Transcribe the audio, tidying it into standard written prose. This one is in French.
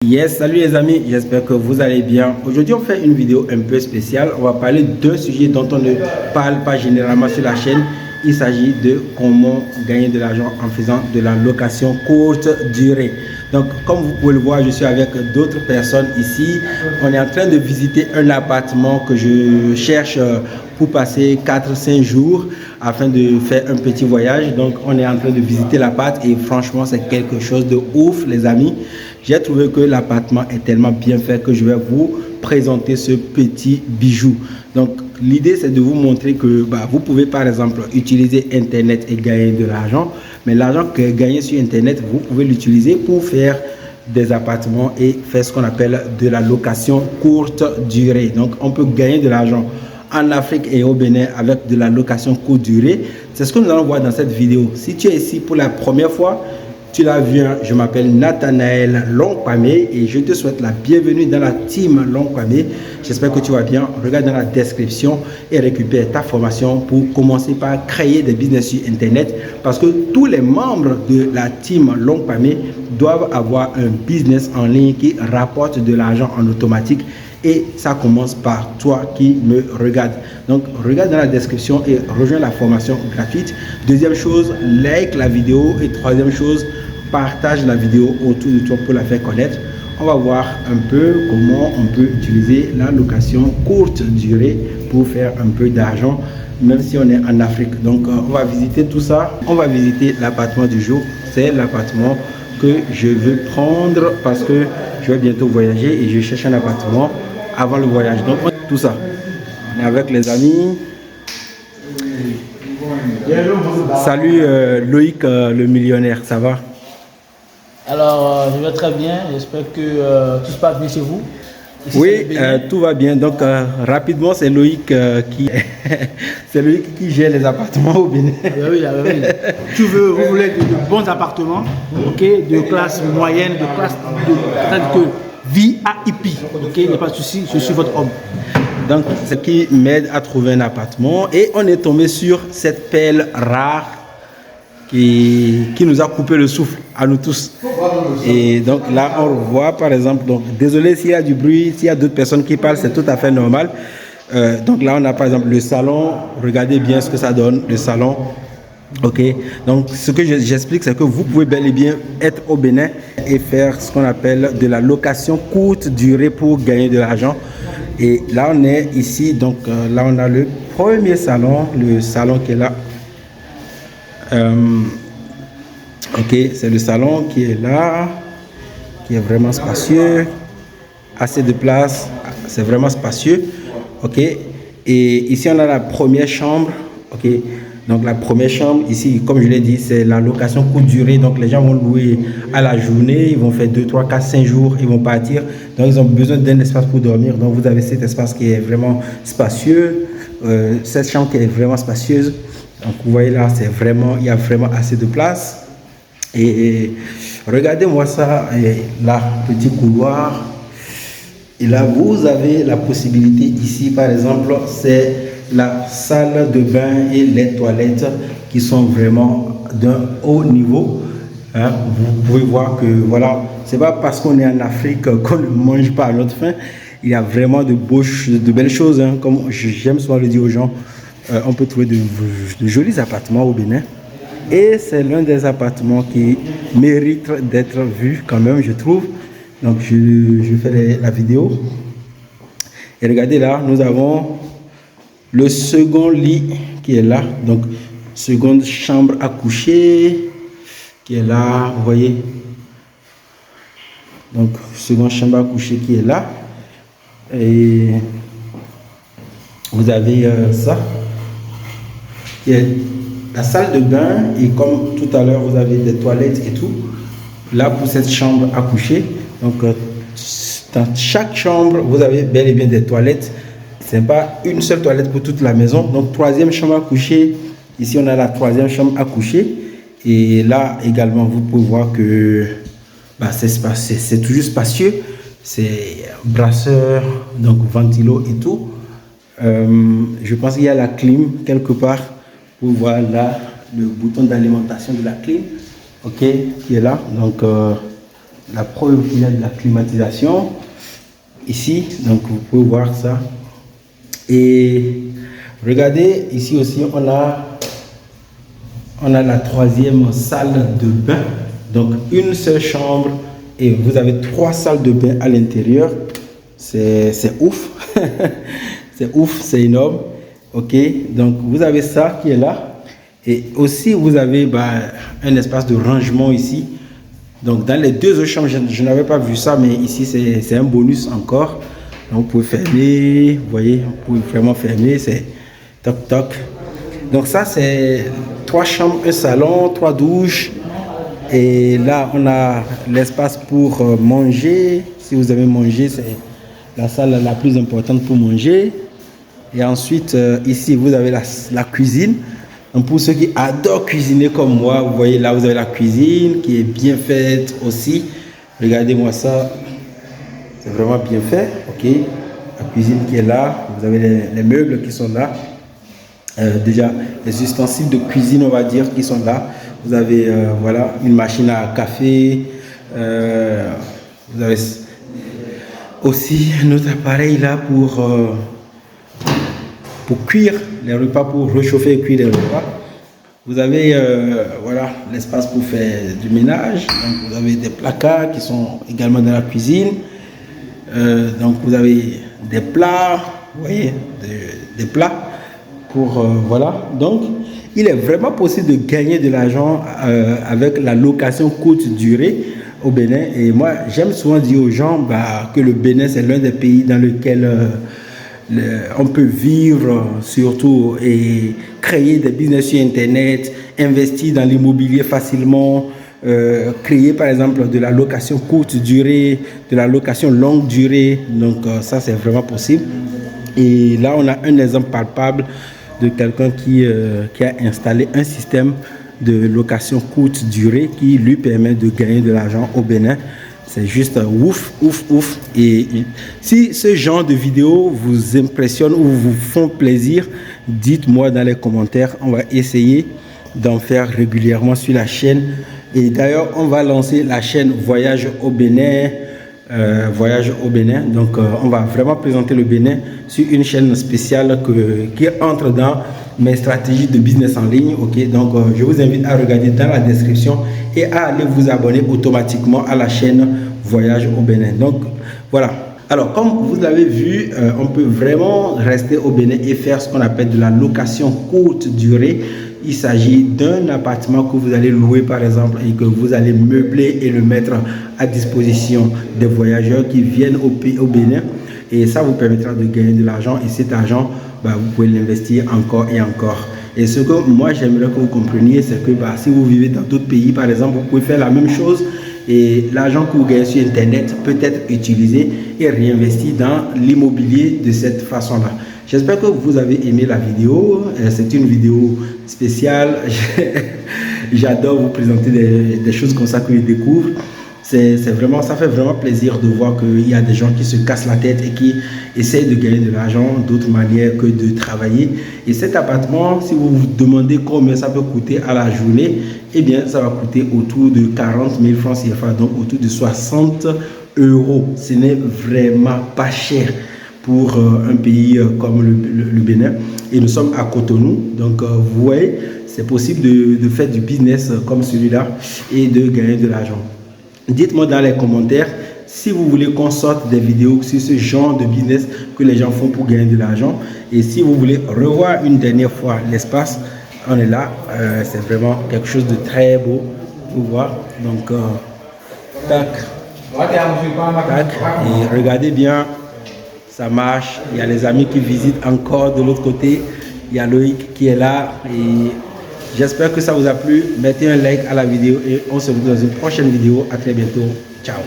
Yes, salut les amis, j'espère que vous allez bien. Aujourd'hui, on fait une vidéo un peu spéciale. On va parler d'un sujet dont on ne parle pas généralement sur la chaîne. Il s'agit de comment gagner de l'argent en faisant de la location courte durée. Donc, comme vous pouvez le voir, je suis avec d'autres personnes ici. On est en train de visiter un appartement que je cherche pour passer 4-5 jours afin de faire un petit voyage. Donc, on est en train de visiter l'appart et franchement, c'est quelque chose de ouf, les amis. J'ai trouvé que l'appartement est tellement bien fait que je vais vous présenter ce petit bijou. Donc, l'idée, c'est de vous montrer que vous pouvez, par exemple, utiliser Internet et gagner de l'argent. Mais l'argent que vous gagnez sur Internet, vous pouvez l'utiliser pour faire des appartements et faire ce qu'on appelle de la location courte durée. Donc, on peut gagner de l'argent en Afrique et au Bénin avec de la location courte durée. C'est ce que nous allons voir dans cette vidéo. Si tu es ici pour la première fois, tu l'as vu, je m'appelle Nathanaël Longkwame et je te souhaite la bienvenue dans la team Longkwame. J'espère que tu vas bien. Regarde dans la description et récupère ta formation pour commencer par créer des business sur Internet parce que tous les membres de la team Longkwame doivent avoir un business en ligne qui rapporte de l'argent en automatique. Et ça commence par toi qui me regardes. Donc, regarde dans la description et rejoins la formation gratuite. Deuxième chose, like la vidéo. Et troisième chose, partage la vidéo autour de toi pour la faire connaître. On va voir un peu comment on peut utiliser la location courte durée pour faire un peu d'argent, même si on est en Afrique. Donc, on va visiter tout ça. On va visiter l'appartement du jour. C'est l'appartement que je veux prendre parce que je vais bientôt voyager et je cherche un appartement avant le voyage. Donc tout ça, on est avec les amis. Salut Loïc le millionnaire, ça va? Alors je vais très bien, j'espère que tout se passe bien chez vous. Ici, oui, tout va bien. Donc rapidement, c'est Loïc c'est Loïc qui gère les appartements au Bénin. Oui. Vous voulez de bons appartements, ok, de classe moyenne, de classe de VIP, ok, il n'y a pas de souci, je suis votre homme. Donc c'est ce qui m'aide à trouver un appartement et on est tombé sur cette perle rare qui nous a coupé le souffle à nous tous. Et donc là on voit par exemple, donc désolé s'il y a du bruit, s'il y a d'autres personnes qui parlent, c'est tout à fait normal. Donc là on a par exemple le salon, regardez bien ce que ça donne, le salon. Ok, donc ce que j'explique, c'est que vous pouvez bel et bien être au Bénin et faire ce qu'on appelle de la location courte durée pour gagner de l'argent. Et là on est ici, donc là on a le premier salon, le salon qui est là. Ok, c'est le salon qui est là, qui est vraiment spacieux, assez de place, c'est vraiment spacieux. Ok, et ici on a la première chambre. Ok. Donc la première chambre ici, comme je l'ai dit, c'est la location courte durée. Donc les gens vont louer à la journée, ils vont faire 2, 3, 4, 5 jours, ils vont partir. Donc ils ont besoin d'un espace pour dormir. Donc vous avez cet espace qui est vraiment spacieux, cette chambre qui est vraiment spacieuse. Donc vous voyez là, c'est vraiment, il y a vraiment assez de place. Et regardez-moi ça, et là, petit couloir. Et là, vous avez la possibilité ici, par exemple, c'est la salle de bain et les toilettes qui sont vraiment d'un haut niveau. Hein. Vous pouvez voir que voilà, c'est pas parce qu'on est en Afrique qu'on ne mange pas à notre faim. Il y a vraiment de belles choses. Hein. Comme j'aime souvent le dire aux gens, on peut trouver de jolis appartements au Bénin. Et c'est l'un des appartements qui mérite d'être vu quand même, je trouve. Donc je fais la vidéo. Et regardez là, nous avons le second lit qui est là, donc seconde chambre à coucher qui est là, vous voyez. Donc seconde chambre à coucher qui est là. Et vous avez ça qui est la salle de bain et comme tout à l'heure vous avez des toilettes et tout. Là pour cette chambre à coucher, donc dans chaque chambre vous avez bel et bien des toilettes. Ce n'est pas une seule toilette pour toute la maison. Donc, troisième chambre à coucher. Ici, on a la troisième chambre à coucher. Et là, également, vous pouvez voir que c'est toujours spacieux. C'est brasseur, donc ventilo et tout. Je pense qu'il y a la clim quelque part. Vous voyez là le bouton d'alimentation de la clim. Ok, qui est là. Donc, la preuve qu'il y a de la climatisation ici, donc vous pouvez voir ça. Et regardez ici aussi, on a la troisième salle de bain, donc une seule chambre et vous avez 3 salles de bain à l'intérieur. C'est ouf. C'est ouf, c'est énorme. Ok, donc vous avez ça qui est là et aussi vous avez un espace de rangement ici. Donc dans les 2 autres chambres, je n'avais pas vu ça, mais ici c'est un bonus encore. Donc vous pouvez fermer, vous voyez, vous pouvez vraiment fermer, c'est toc toc. Donc ça c'est 3 chambres, un salon, 3 douches. Et là on a l'espace pour manger. Si vous avez mangé, c'est la salle la plus importante pour manger. Et ensuite ici vous avez la cuisine. Donc pour ceux qui adorent cuisiner comme moi, vous voyez là vous avez la cuisine qui est bien faite aussi. Regardez-moi ça, c'est vraiment bien fait. Ok, la cuisine qui est là, vous avez les meubles qui sont là. Déjà les ustensiles de cuisine, on va dire, qui sont là. Vous avez voilà une machine à café. Vous avez aussi un autre appareil là pour cuire les repas, pour réchauffer et cuire les repas. Vous avez voilà l'espace pour faire du ménage. Donc vous avez des placards qui sont également dans la cuisine. Donc vous avez des plats, vous voyez, des plats pour voilà. Donc il est vraiment possible de gagner de l'argent avec la location courte durée au Bénin. Et moi j'aime souvent dire aux gens que le Bénin c'est l'un des pays dans lequel on peut vivre surtout et créer des business sur internet, investir dans l'immobilier facilement, créer par exemple de la location courte durée, de la location longue durée. Donc ça c'est vraiment possible. Et là on a un exemple palpable de quelqu'un qui a installé un système de location courte durée qui lui permet de gagner de l'argent au Bénin. C'est juste ouf, ouf, ouf. Et si ce genre de vidéos vous impressionne ou vous font plaisir, dites-moi dans les commentaires. On va essayer d'en faire régulièrement sur la chaîne. Et d'ailleurs, on va lancer la chaîne Voyage au Bénin. Voyage au Bénin. Donc, on va vraiment présenter le Bénin sur une chaîne spéciale qui entre dans mes stratégies de business en ligne. Ok, donc je vous invite à regarder dans la description et à aller vous abonner automatiquement à la chaîne Voyage au Bénin. Donc voilà. Alors comme vous l'avez vu, on peut vraiment rester au Bénin et faire ce qu'on appelle de la location courte durée. Il s'agit d'un appartement que vous allez louer par exemple et que vous allez meubler et le mettre à disposition des voyageurs qui viennent au Bénin. Et ça vous permettra de gagner de l'argent et cet argent, vous pouvez l'investir encore et encore. Et ce que moi j'aimerais que vous compreniez, c'est que si vous vivez dans d'autres pays par exemple, vous pouvez faire la même chose et l'argent que vous gagnez sur internet peut être utilisé et réinvesti dans l'immobilier de cette façon-là. J'espère que vous avez aimé la vidéo. C'est une vidéo spéciale. J'adore vous présenter des choses comme ça que je découvre. Ça fait vraiment plaisir de voir qu'il y a des gens qui se cassent la tête et qui essayent de gagner de l'argent d'autres manières que de travailler. Et cet appartement, si vous vous demandez combien ça peut coûter à la journée, eh bien, ça va coûter autour de 40 000 francs CFA, donc autour de 60 €. Ce n'est vraiment pas cher pour un pays comme le Bénin. Et nous sommes à Cotonou, donc vous voyez, c'est possible de faire du business comme celui-là et de gagner de l'argent. Dites-moi dans les commentaires si vous voulez qu'on sorte des vidéos sur ce genre de business que les gens font pour gagner de l'argent. Et si vous voulez revoir une dernière fois l'espace, on est là. C'est vraiment quelque chose de très beau pour voir. Donc, tac, tac. Et regardez bien, ça marche. Il y a les amis qui visitent encore de l'autre côté. Il y a Loïc qui est là. Et j'espère que ça vous a plu. Mettez un like à la vidéo et on se retrouve dans une prochaine vidéo. À très bientôt. Ciao.